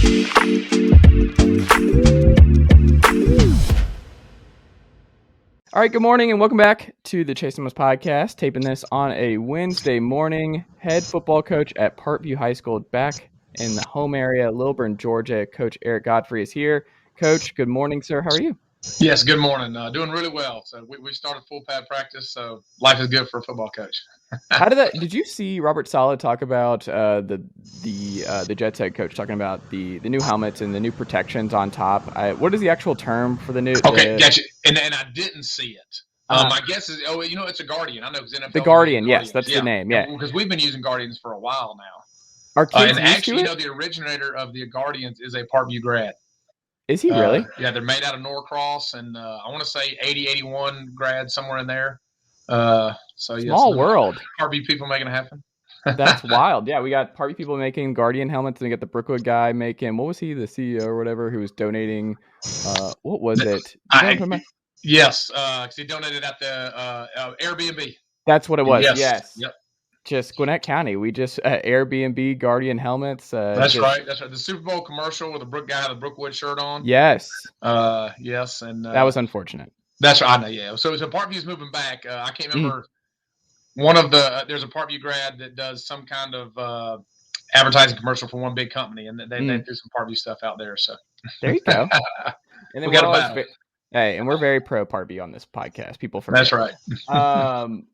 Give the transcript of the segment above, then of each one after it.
All right, good morning and welcome back to the Chasing Us podcast. Taping this on a Wednesday morning. Head football coach at Parkview High School back in the home area, Lilburn, Georgia. Coach Eric Godfree is here. Coach, good morning, sir. How are you? Yes, good morning. Doing really well. So we started full pad practice, so life is good for a football coach. How did you see Robert Saleh talk about the Jets head coach talking about the new helmets and the new protections on top? What is the actual term for the new? Okay, gotcha. And I didn't see it. My guess is, it's a Guardian. I know because NFL. The Guardian, yes, that's the name. Yeah, because we've been using Guardians for a while now. Are kids and used actually, to it? the originator of the Guardians is a Parkview grad. Is he really? Yeah, they're made out of Norcross, and I want to say 80, 81 grad, somewhere in there. Small world. Parkview people making it happen. That's wild. Yeah, we got Parkview people making Guardian helmets, and we got the Brookwood guy making, what was he, the CEO or whatever, who was donating, what was it? Yes, because he donated at the Airbnb. That's what it was, yes. Yep. Just Gwinnett County. We just Airbnb Guardian helmets. That's right. The Super Bowl commercial with the guy with the Brookwood shirt on. Yes. Yes, and that was unfortunate. That's right. I know. Yeah. So Parkview's moving back. I can't remember. There's a Parkview grad that does some kind of advertising commercial for one big company, and they do some Parkview stuff out there. So there you go. And then we got a battle. Hey, and we're very pro Parkview on this podcast. People forget. That's right.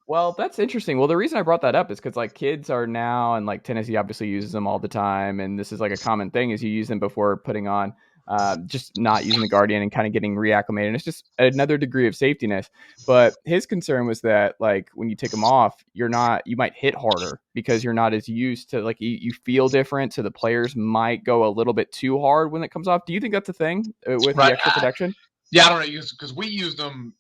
Well, that's interesting. Well, the reason I brought that up is because like kids are now, and like Tennessee obviously uses them all the time, and this is like a common thing is you use them before putting on, just not using the Guardian and kind of getting reacclimated. And it's just another degree of safetiness. But his concern was that like when you take them off, you might hit harder because you're not as used to, like you feel different. So the players might go a little bit too hard when it comes off. Do you think that's a thing with the extra protection? Yeah, I don't know, because we used them,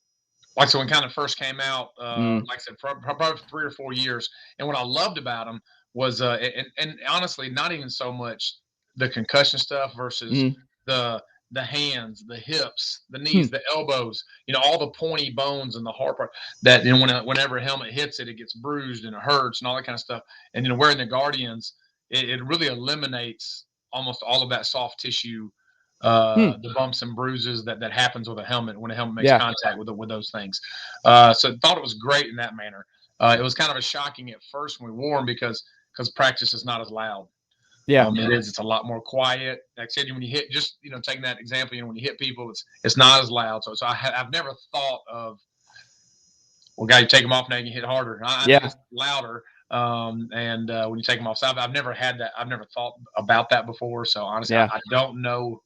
like, so when kind of first came out, like I said, probably 3 or 4 years. And what I loved about them was, and honestly, not even so much the concussion stuff versus the hands, the hips, the knees, the elbows, all the pointy bones and the hard part that, whenever a helmet hits it, it gets bruised and it hurts and all that kind of stuff. And, wearing the Guardians, it really eliminates almost all of that soft tissue, the bumps and bruises that happens with a helmet when a helmet makes contact with those things. So I thought it was great in that manner. It was kind of a shocking at first when we wore them because practice is not as loud. Yeah, it's a lot more quiet. Like I said, when you hit, just taking that example, when you hit people, it's not as loud. So I've never thought of, well, guy, you take them off now, you can hit harder. I think it's louder. And when you take them off, so I've never had that. I've never thought about that before. So honestly, I don't know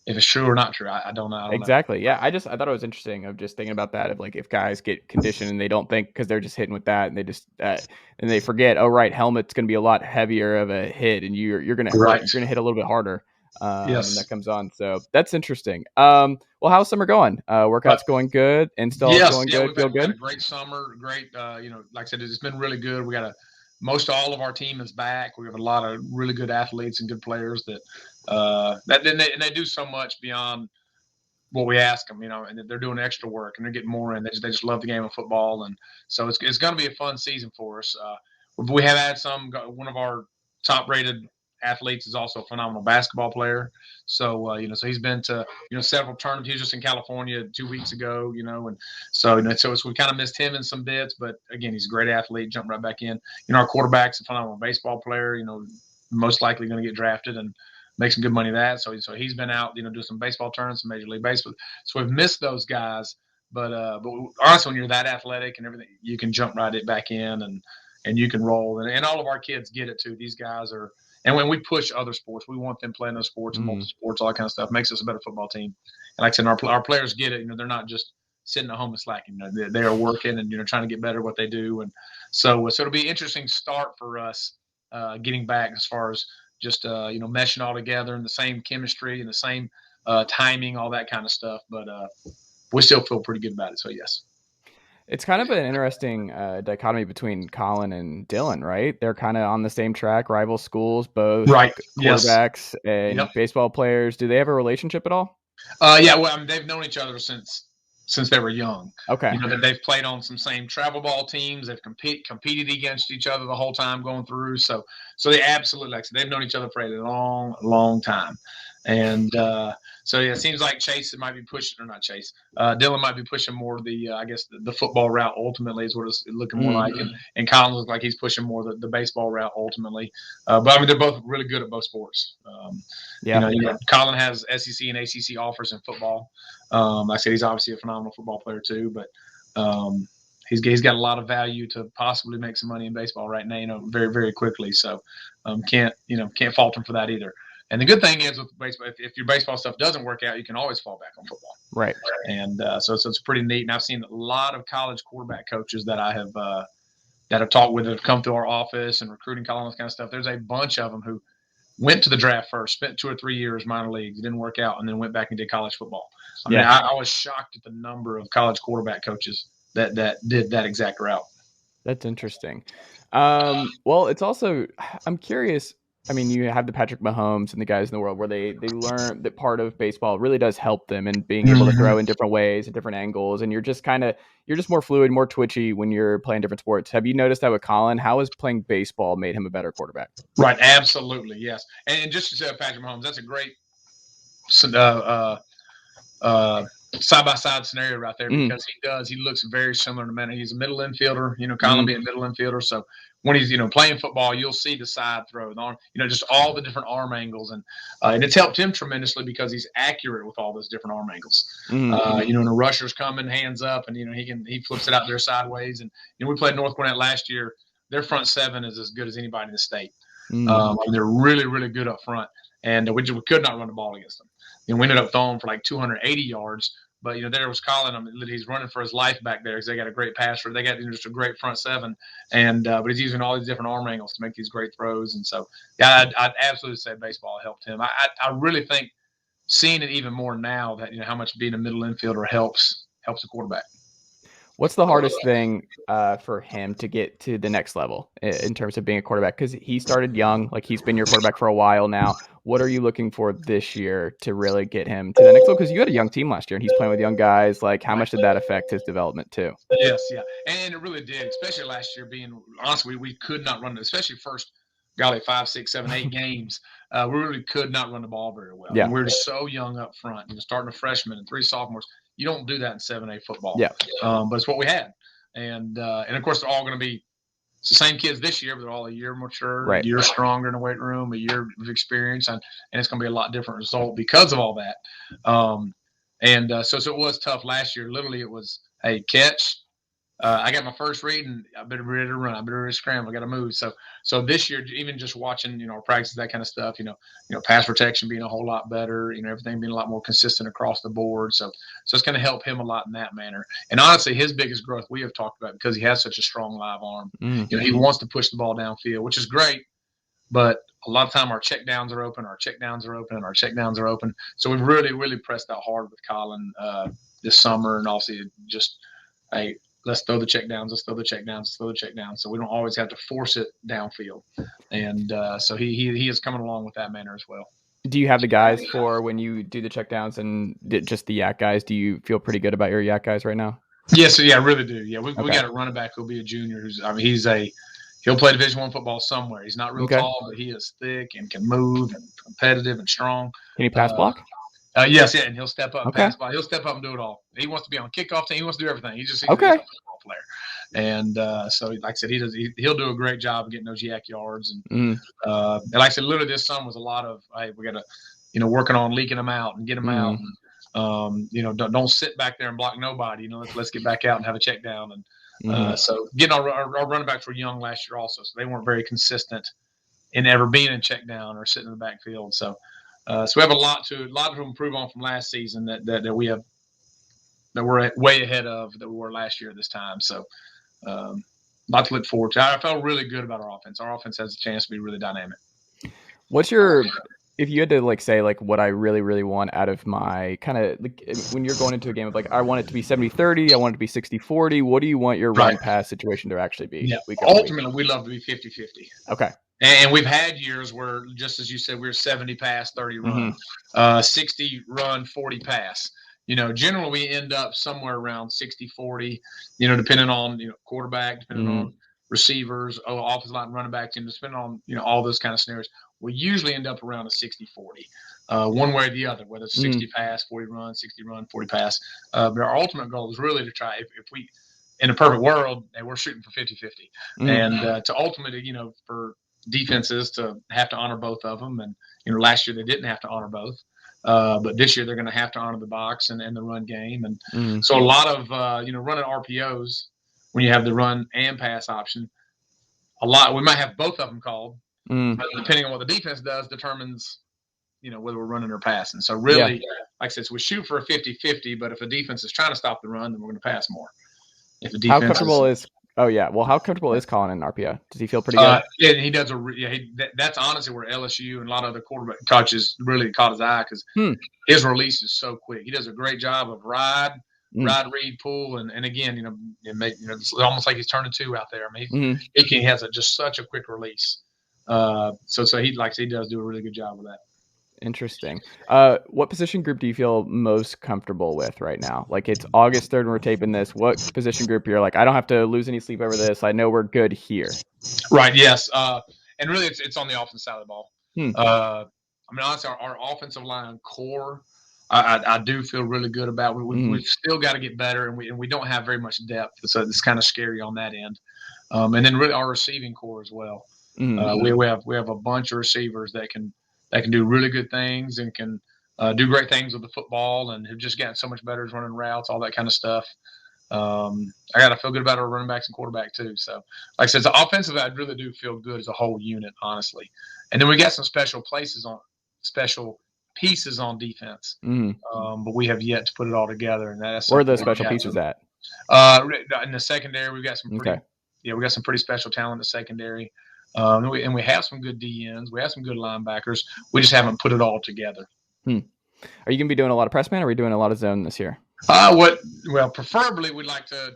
if it's true or not true. I don't know. Exactly. Yeah. I thought it was interesting of just thinking about that, of like if guys get conditioned and they don't think, because they're just hitting with that and they just and they forget, oh right, helmet's going to be a lot heavier of a hit and you're going to hurt, you're going to hit a little bit harder when that comes on. So that's interesting. Well, how's summer going? Workouts going good? Installs going good? Feel good? Had a great summer. Great. Like I said, it's been really good. We got most all of our team is back. We have a lot of really good athletes and good players that they do so much beyond what we ask them, and they're doing extra work and they're getting more in. They just love the game of football. And so it's going to be a fun season for us. We have had one of our top rated athletes is also a phenomenal basketball player. So, so he's been to, several tournaments. He was just in California 2 weeks ago, and so, so we kind of missed him in some bits, but again, he's a great athlete, jumped right back in. Our quarterback's a phenomenal baseball player, most likely going to get drafted and make some good money that. So he's been out, doing some baseball tournaments, some Major League Baseball. So we've missed those guys, but honestly, when you're that athletic and everything, you can jump right back in and you can roll. And all of our kids get it too. These guys are, and when we push other sports, we want them playing those sports and multiple sports, all that kind of stuff. Makes us a better football team. And like I said, our players get it. They're not just sitting at home and slacking. They are working and trying to get better at what they do. And so it'll be an interesting start for us getting back as far as just meshing all together in the same chemistry and the same timing, all that kind of stuff. But we still feel pretty good about it. So yes. It's kind of an interesting dichotomy between Colin and Dylan, right? They're kind of on the same track, rival schools, both quarterbacks and baseball players. Do they have a relationship at all? Yeah, well, they've known each other since since they were young. Okay. That they've played on some same travel ball teams. They've competed against each other the whole time going through. So they absolutely, like I said, they've known each other for a long, long time. And so yeah, it seems like Chase might be pushing, or not Chase, Dylan might be pushing more the I guess the football route ultimately is what it's looking more like, and Colin looks like he's pushing more the baseball route ultimately. But I mean, they're both really good at both sports. Colin has SEC and ACC offers in football. Like I said, he's obviously a phenomenal football player too, but he's got a lot of value to possibly make some money in baseball right now, very, very quickly. So can't fault him for that either. And the good thing is with baseball, if your baseball stuff doesn't work out, you can always fall back on football. Right. And so it's pretty neat. And I've seen a lot of college quarterback coaches that I have talked with that have come through our office and recruiting, all this kind of stuff. There's a bunch of them who went to the draft first, spent 2 or 3 years minor leagues, didn't work out, and then went back and did college football. I mean, I was shocked at the number of college quarterback coaches that did that exact route. That's interesting. Well, it's also, I'm curious. I mean, you have the Patrick Mahomes and the guys in the world where they learn that part of baseball really does help them in being able to throw in different ways at different angles. And you're just more fluid, more twitchy when you're playing different sports. Have you noticed that with Colin? How has playing baseball made him a better quarterback? Right. Absolutely. Yes. And just to say Patrick Mahomes, that's a great side-by-side scenario right there, because he looks very similar to Manny. He's a middle infielder, Colin being a middle infielder. So when he's, playing football, you'll see the side throw, the arm, just all the different arm angles. And it's helped him tremendously because he's accurate with all those different arm angles. And a rusher's coming, hands up, and, he flips it out there sideways. And, we played North Gwinnett last year. Their front seven is as good as anybody in the state. They're really, really good up front. And we could not run the ball against them. We ended up throwing for like 280 yards. But, there was Colin. I mean, he's running for his life back there because they got a great passer. They got just a great front seven. And but he's using all these different arm angles to make these great throws. And so, yeah, I'd absolutely say baseball helped him. I really think seeing it even more now that, how much being a middle infielder helps a quarterback. What's the hardest thing for him to get to the next level in terms of being a quarterback? Because he started young, like he's been your quarterback for a while now. What are you looking for this year to really get him to the next level? Because you had a young team last year and he's playing with young guys. Like, how much did that affect his development too? Yes, yeah. And it really did, especially last year being, honestly, we could not run it, especially first, 5, 6, 7, 8 games. We really could not run the ball very well. Yeah. And we were so young up front, starting a freshman and 3 sophomores. You don't do that in 7A football. Yeah. But it's what we had. And of course, they're all going to be it's the same kids this year, but they're all a year mature, right. a year stronger in the weight room, a year of experience, and it's going to be a lot different result because of all that. So it was tough last year. Literally, it was, hey, catch. I got my first read, and I better be ready to run. I better ready to scramble. I got to move. So this year, even just watching, our practices, that kind of stuff, pass protection being a whole lot better, everything being a lot more consistent across the board. So it's going to help him a lot in that manner. And honestly, his biggest growth we have talked about, because he has such a strong live arm. He wants to push the ball downfield, which is great. But a lot of time our check downs are open, So we've really, really pressed that hard with Colin this summer, and obviously just let's throw the check downs. So we don't always have to force it downfield. And so he is coming along with that manner as well. Do you have the guys for when you do the check downs and just the yak guys? Do you feel pretty good about your yak guys right now? Yes, I really do. Yeah, we got a running back who'll be a junior. He'll play Division I football somewhere. He's not real tall, but he is thick and can move and competitive and strong. Can he pass block? Yes, and he'll step up and pass by. He'll step up and do it all. He wants to be on kickoff team. He wants to do everything. He's a football player. And so, like I said, he'll do a great job of getting those yak yards. And like I said, literally this summer was a lot of, hey, we got to, working on leaking them out and get them out. And, don't sit back there and block nobody. Let's get back out and have a check down. And so getting our running backs were young last year also, so they weren't very consistent in ever being in check down or sitting in the backfield. So we have a lot to improve on from last season that we have, that we're way ahead of that we were last year at this time. So a lot to look forward to. I felt really good about our offense. Our offense has a chance to be really dynamic. If you had to say what I really, really want out of my kind of when you're going into a game of I want it to be 70-30, I want it to be 60-40, what do you want your run pass situation to actually be? Yeah. Ultimately, we love to be 50-50. Okay. And we've had years where, just as you said, we were 70 pass, 30 run, 60 run, 40 pass. generally we end up somewhere around 60-40, depending on, quarterback, depending on receivers, offensive line, running backs, and depending on, all those kind of scenarios. We usually end up around a 60-40, one way or the other, whether it's 60 pass, 40 run, 60 run, 40 pass. But our ultimate goal is really to try, if we, in a perfect world, and we're shooting for 50-50. And to ultimately, for defenses to have to honor both of them. And, last year they didn't have to honor both. But this year they're going to have to honor the box and the run game. And so a lot of, running RPOs when you have the run and pass option, we might have both of them called, but depending on what the defense does determines, whether we're running or passing. So really, like I said, so we shoot for a 50-50, but if a defense is trying to stop the run, then we're going to pass more. If the defense how comfortable is Colin in RPO? Does he feel pretty good? Yeah, he does. That's honestly where LSU and a lot of other quarterback coaches really caught his eye, because his release is so quick. He does a great job of ride, read, pull, and again, it's almost like he's turning two out there. I mean, he has just such a quick release. So he does do a really good job with that. Interesting. What position group do you feel most comfortable with right now? Like, it's August 3rd and we're taping this. What position group you're like, I don't have to lose any sleep over this, I know we're good here? Right. Yes. And really, it's on the offensive side of the ball. I mean, honestly, our offensive line core, I do feel really good about. We've still got to get better, and we don't have very much depth, so it's kind of scary on that end. And then really our receiving core as well. We have a bunch of receivers that can do really good things and can do great things with the football, and have just gotten so much better at running routes, all that kind of stuff. I got to feel good about our running backs and quarterback too. So, like I said, the offensive, I really do feel good as a whole unit, honestly. And then we got some special pieces on defense, but we have yet to put it all together. And that's where are those special pieces at? In the secondary, we've got some we got some pretty special talent in the secondary. And we have some good DNs. We have some good linebackers. We just haven't put it all together. Are you going to be doing a lot of press man, or are we doing a lot of zone this year? Preferably we'd like to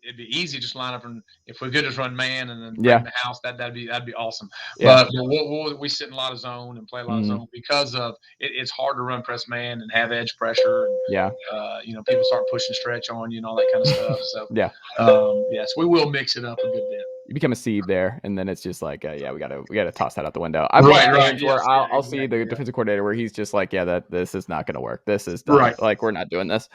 it'd be easy, just line up, and if we could just run man and then bring the house, that'd be awesome. But we sit in a lot of zone and play a lot of zone because of it's hard to run press man and have edge pressure. And, people start pushing stretch on you and all that kind of stuff. So so we will mix it up a good bit. You become a seed there, and then it's just like, we gotta toss that out the window. I'll see the defensive coordinator where he's just like, this is not gonna work. This is done. Like, we're not doing this.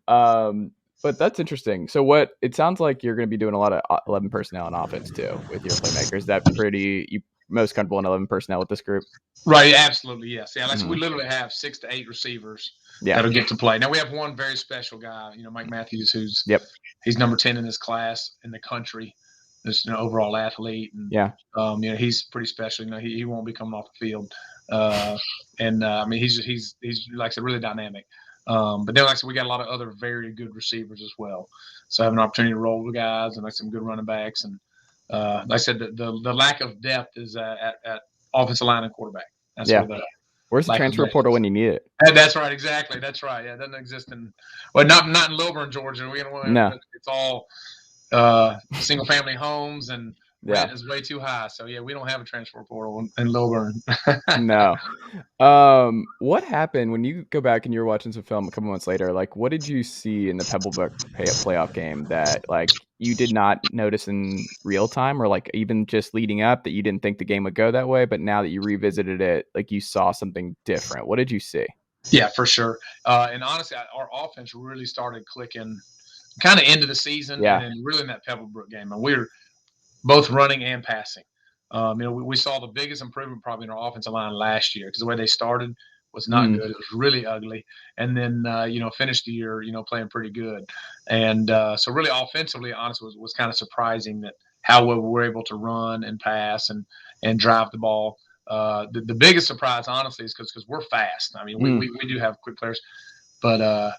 But that's interesting. So it sounds like you're going to be doing a lot of 11 personnel on offense too with your playmakers. That you most comfortable in 11 personnel with this group? Right. Absolutely. Yes. Yeah. We literally have 6 to 8 receivers that'll get to play. Now we have one very special guy, Mike Matthews, who's he's number 10 in his class in the country. This overall athlete, and he's pretty special. He won't be coming off the field, and I mean he's like I said, really dynamic. But then, like I said, we got a lot of other very good receivers as well. So I have an opportunity to roll with guys and like some good running backs. And like I said, the lack of depth is at offensive line and quarterback. That's where's the transfer portal when you need it? That's right, exactly. That's right. Yeah, it doesn't exist not in Lilburn, Georgia. It's all single family homes, and rent is way too high. So we don't have a transfer portal in Lilburn. No. What happened when you go back and you're watching some film a couple months later? Like, what did you see in the Pebblebrook playoff game that like you did not notice in real time, or like even just leading up that you didn't think the game would go that way, but now that you revisited it, like you saw something different? What did you see? Yeah, for sure. And honestly, our offense really started clicking kind of into the season, and really in that Pebblebrook game. And we were both running and passing. We saw the biggest improvement probably in our offensive line last year, because the way they started was not good. It was really ugly. And then, finished the year, playing pretty good. And so really offensively, honestly, was kind of surprising that how well we were able to run and pass and drive the ball. The biggest surprise, honestly, is because we're fast. I mean, we do have quick players, but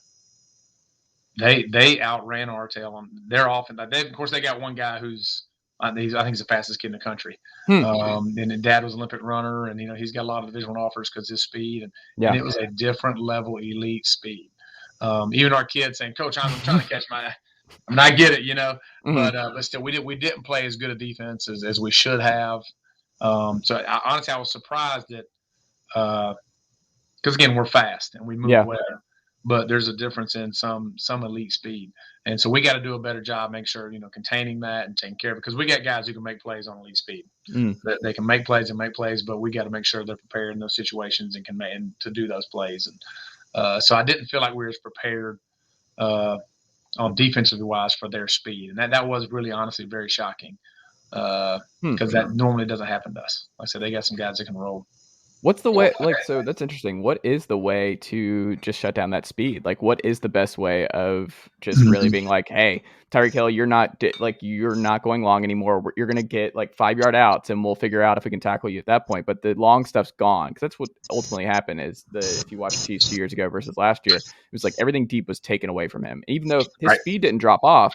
they outran our tail on their offense. Of course, they got one guy who's I think he's the fastest kid in the country. And Dad was an Olympic runner, and he's got a lot of Division I offers because his speed, and it was a different level elite speed. Even our kids saying, "Coach, I'm trying to catch my." I mean, I get it, but still, we didn't play as good a defense as we should have. So honestly, I was surprised that because again, we're fast and we move well. but there's a difference in some elite speed. And so we got to do a better job, make sure, containing that and taking care of it, because we got guys who can make plays on elite speed. They can make plays, but we got to make sure they're prepared in those situations and can and to do those plays. And so I didn't feel like we were as prepared on defensively wise for their speed, and that was really honestly very shocking because that normally doesn't happen to us. Like I said, they got some guys that can roll. What's the way, like, so that's interesting. What is the way to just shut down that speed? Like, what is the best way of just really being like, hey, Tyreek Hill, you're not going long anymore. You're going to get like 5-yard outs and we'll figure out if we can tackle you at that point. But the long stuff's gone, because that's what ultimately happened is if you watch the Chiefs 2 years ago versus last year, it was like everything deep was taken away from him. Even though his speed didn't drop off,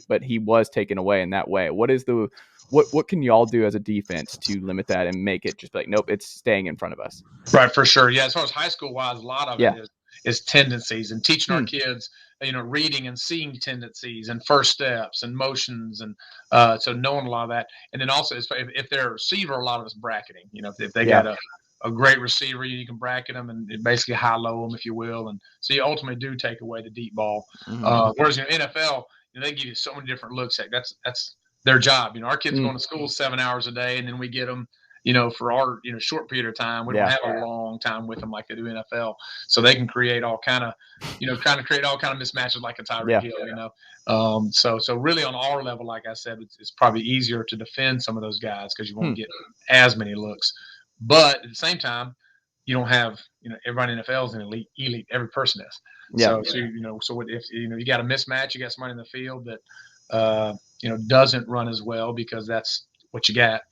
but he was taken away in that way. What can y'all do as a defense to limit that and make it just like, nope, it's staying in front of us? Right, for sure. Yeah, as far as high school wise, a lot of it is tendencies and teaching our kids, reading and seeing tendencies and first steps and motions, and so knowing a lot of that. And then also, if they're a receiver, a lot of it's bracketing. If they got a great receiver, you can bracket them and basically high-low them, if you will. And so you ultimately do take away the deep ball. Whereas in NFL, they give you so many different looks. That's their job. Our kids going to school 7 hours a day, and then we get them, for our, short period of time. We don't have a long time with them like they do NFL. So they can create all kind of, create all kind of mismatches like a Tyreek Hill, So really on our level, like I said, it's probably easier to defend some of those guys because you won't get as many looks. But at the same time, you don't have, everybody in NFL is an elite. Every person is. So if you got a mismatch, you got somebody in the field that, doesn't run as well because that's what you got.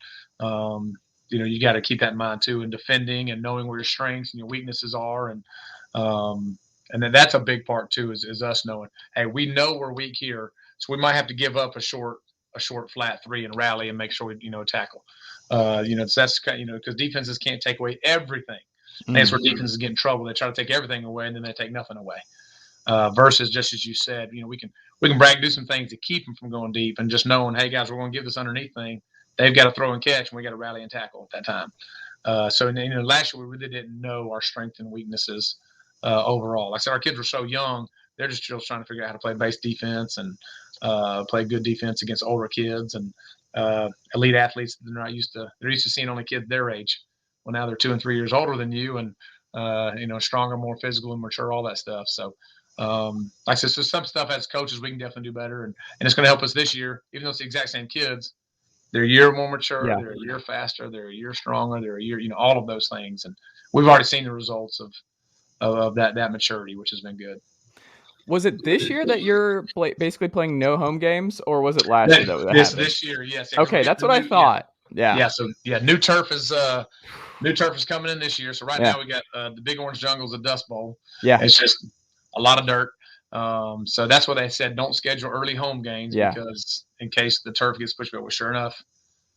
You got to keep that in mind too, in defending and knowing where your strengths and your weaknesses are. And then that's a big part too, is us knowing, hey, we know we're weak here. So we might have to give up a short flat three and rally and make sure we, tackle. So that's because defenses can't take away everything. And that's where defenses get in trouble. They try to take everything away and then they take nothing away. Versus just as you said, we can do some things to keep them from going deep, and just knowing, hey guys, we're going to give this underneath thing. They've got to throw and catch, and we got to rally and tackle at that time. So last year we really didn't know our strengths and weaknesses overall. Like I said, our kids were so young; they're just still trying to figure out how to play base defense and play good defense against older kids and elite athletes. They're not used to. They're used to seeing only kids their age. Well, now they're 2 and 3 years older than you, and stronger, more physical, and mature, all that stuff. So. Like I said, so some stuff as coaches we can definitely do better, and it's going to help us this year. Even though it's the exact same kids, they're a year more mature, they're a year faster, they're a year stronger, they're a year, all of those things, and we've already seen the results of that maturity, which has been good. Was it this year that you're basically playing no home games, or was it last year that happened? This year, yes. Okay, that's what I thought. Yeah. So new turf is coming in this year. So now we got the Big Orange Jungle's a dust bowl. Yeah, it's just a lot of dirt. So that's what they said. Don't schedule early home games because in case the turf gets pushed back. Well, sure enough,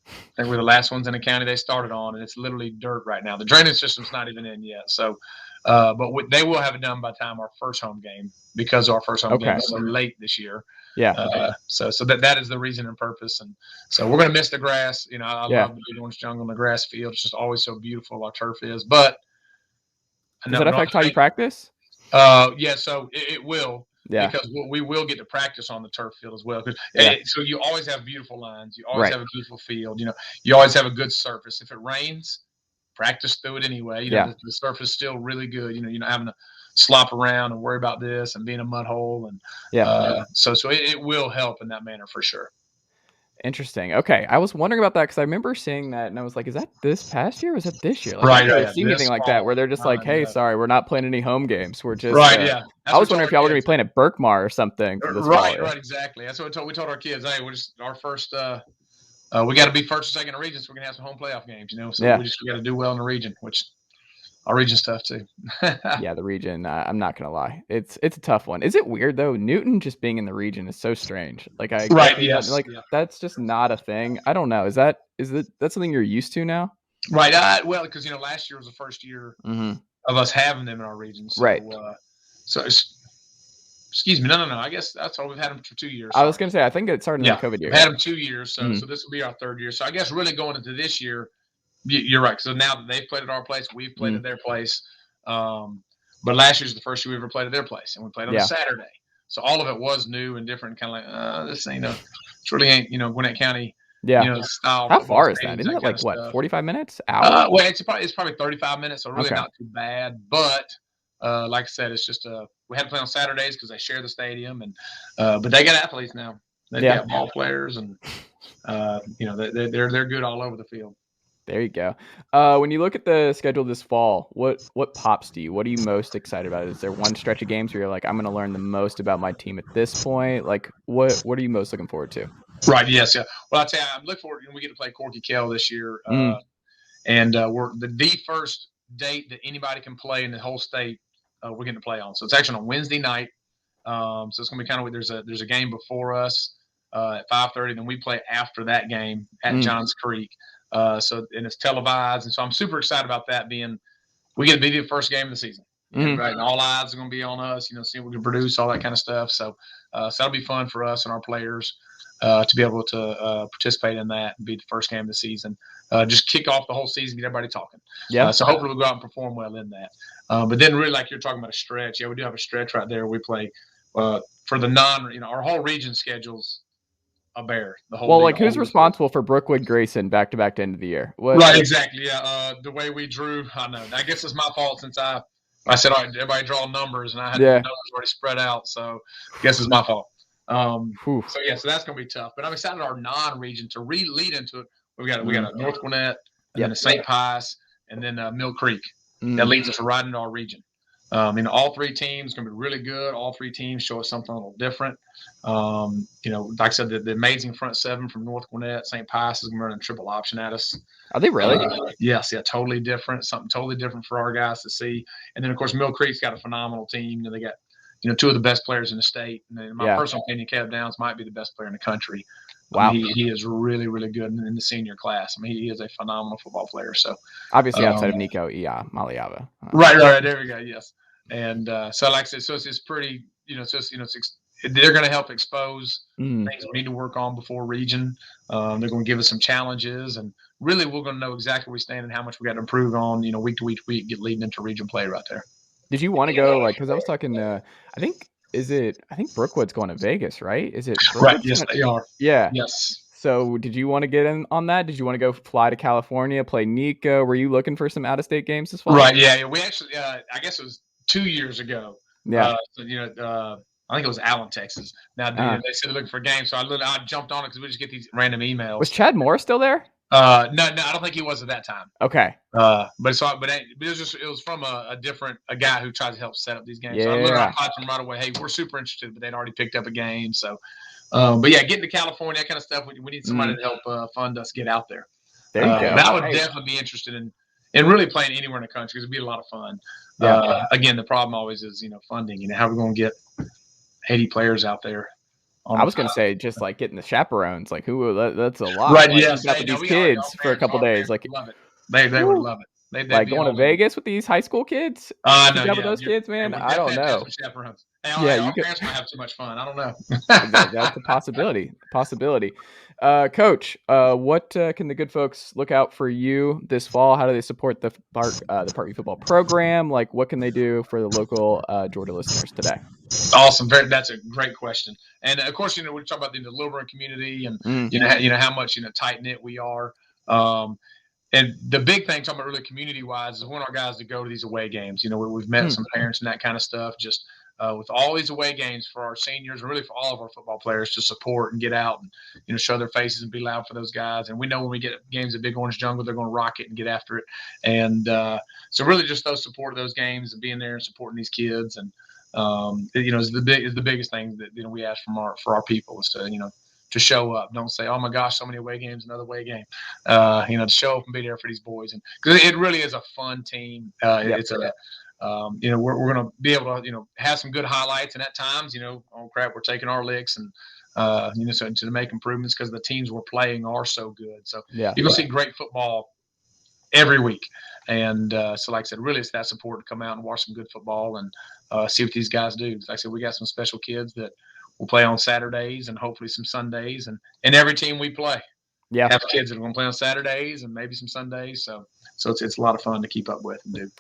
I think we're the last ones in the county they started on, and it's literally dirt right now. The drainage system's not even in yet. So, but they will have it done by the time our first home game, because our first home game is so late this year. Yeah. So that is the reason and purpose. And so we're going to miss the grass. I love the Big Orange Jungle and the grass field. It's just always so beautiful. Our turf is, but does that affect how you practice? So it will, because we will get to practice on the turf field as well. So you always have beautiful lines. You always have a beautiful field. You always have a good surface. If it rains, practice through it anyway. The surface is still really good. You're not having to slop around and worry about this and being a mud hole. And so it will help in that manner for sure. Interesting. Okay, I was wondering about that because I remember seeing that and I was like, "Is that this past year or is that this year?" Like, right. I've never seen anything like that where they're just like, "Hey, sorry, we're not playing any home games. We're just I was wondering if y'all were going to be playing at Berkmar or something for this fall. Right, exactly. That's what we told our kids. Hey, we're just our first. We got to be first or second in the region, so we're going to have some home playoff games. So we got to do well in the region, which. Our region's tough too. Yeah, the region. I'm not gonna lie, it's a tough one. Is it weird though? Newton just being in the region is so strange. Like that's just not a thing. I don't know. Is that something you're used to now? Right. Well, because last year was the first year of us having them in our region. So, right. So excuse me. No. I guess that's all. We've had them for 2 years. I was gonna say I think it started in the COVID year. We've had them 2 years. So this will be our third year. So I guess really going into this year. You're right. So now that they've played at our place, we've played at their place. But last year's the first year we ever played at their place, and we played on a Yeah. Saturday. So all of it was new and different, kind of like, this ain't it really ain't, Gwinnett County, Yeah. style How football far is that? stadiums, Isn't that it kind of like, what, stuff. 45 minutes? Hour? Well, it's probably 35 minutes, so really Okay. not too bad. But like I said, it's just we had to play on Saturdays because they share the stadium, and but they got athletes now. They've Yeah. got ball players, and they're good all over the field. There you go. When you look at the schedule this fall, what pops to you? What are you most excited about? Is there one stretch of games where you're like, I'm going to learn the most about my team at this point? Like, what are you most looking forward to? Right. Yes. Yeah. Well, I'll tell you, I'm looking forward. We get to play Corky Kell this year, and we're the first date that anybody can play in the whole state. We're getting to play on. So it's actually on Wednesday night. So it's going to be kind of there's a game before us at 5:30, then we play after that game at Johns Creek. And it's televised, and so I'm super excited about that. We get to be the first game of the season. Right, and all eyes are going to be on us. See what we can produce, all that kind of stuff. So that'll be fun for us and our players to be able to participate in that and be the first game of the season. Just kick off the whole season, get everybody talking. Yeah. So hopefully we'll go out and perform well in that. But then really, like you're talking about a stretch, we do have a stretch right there. We play for the our whole region schedules a bear. Who's responsible for Brookwood Grayson back to end of the year? Right, exactly. Yeah, the way we drew, I know. I guess it's my fault since I said, all right, everybody draw numbers, and I had the numbers already spread out. So I guess it's my fault. So that's going to be tough. But I'm excited our non-region to lead into it. We got a North Gwinnett, and then a St. Pius, and then Mill Creek. That leads us right into our region. All three teams going to be really good. All three teams show us something a little different. Like I said, the amazing front seven from North Gwinnett, St. Pius is going to run a triple option at us. Are they really? Yes, yeah, totally different. Something totally different for our guys to see. And then, of course, Mill Creek's got a phenomenal team. They got, two of the best players in the state. And in my personal opinion, Kev Downs might be the best player in the country. Wow. He is really, really good in the senior class. He is a phenomenal football player. So obviously outside of Nico Maliava. Right. There we go. Yes. And so like I said, so it's pretty, they're going to help expose things we need to work on before region. They're going to give us some challenges, and really we're going to know exactly where we stand and how much we got to improve on, week to week, get leading into region play right there. Did you want to go, because I was talking, I think Brookwood's going to Vegas, right? Is it Brookwood's right? Yes, they are. Yeah. Yes. So did you want to get in on that? Did you want to go fly to California, play Nico? Were you looking for some out-of-state games this fall? Right. Yeah. We actually, I guess it was 2 years ago. Yeah. I think it was Allen, Texas. Now, they said they're looking for games, so I jumped on it because we just get these random emails. Was Chad Moore still there? No, I don't think he was at that time. Okay. But it was from a guy who tries to help set up these games. Yeah. So I literally applied to him right away. Hey, we're super interested, but they'd already picked up a game. So, but yeah, getting to California, that kind of stuff. We need somebody to help fund us get out there. There you go. But I would definitely be interested in really playing anywhere in the country because it'd be a lot of fun. Yeah. Again, the problem always is funding. How are we going to get 80 players out there? I was going to say just like getting the chaperones, like that's a lot. Right? Like, Yes. With these kids for a couple days, like love it. They would love it. They'd going to Vegas with these high school kids. No, with those kids, man. I don't know. Our parents might have too much fun. I don't know. That's a possibility. Coach, what can the good folks look out for you this fall? How do they support the Parkview football program? Like, what can they do for the local Georgia listeners today? Awesome. That's a great question. And of course, we talk about the Lilburn community and how much tight knit we are. And the big thing, talking about really community wise, is we want our guys to go to these away games. We've met some parents and that kind of stuff. Just with all these away games for our seniors, and really for all of our football players to support and get out and show their faces and be loud for those guys. And we know when we get games at Big Orange Jungle, they're going to rock it and get after it. And so really just those support of those games and being there and supporting these kids and is the biggest thing that we ask for our people is to show up. Don't say, oh my gosh, so many away games, another away game. To show up and be there for these boys, and because it really is a fun team. It's we're going to be able to have some good highlights, and at times oh crap, we're taking our licks and so to make improvements because the teams we're playing are so good. So you're going to see great football every week. And so like I said, really it's that support to come out and watch some good football and see what these guys do. Like I said, we got some special kids that will play on Saturdays and hopefully some Sundays. And every team we play have kids that are going to play on Saturdays and maybe some Sundays. So it's a lot of fun to keep up with and do.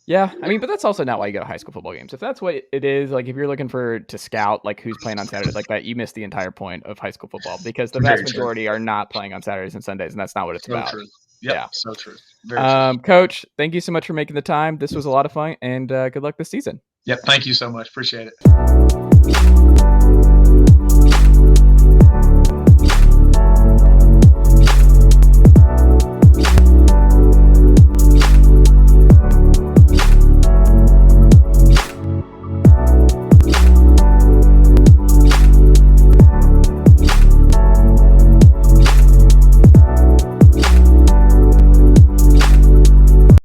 Yeah, I mean, but that's also not why you go to high school football games. If that's what it is, like if you're looking to scout like who's playing on Saturdays like that, you miss the entire point of high school football because the vast Very true. majority are not playing on Saturdays and Sundays, and that's not what it's So about. true. Yep. Yeah. So true. Very true. Coach, thank you so much for making the time. This was a lot of fun, and good luck this season. Yep. Thank you so much. Appreciate it.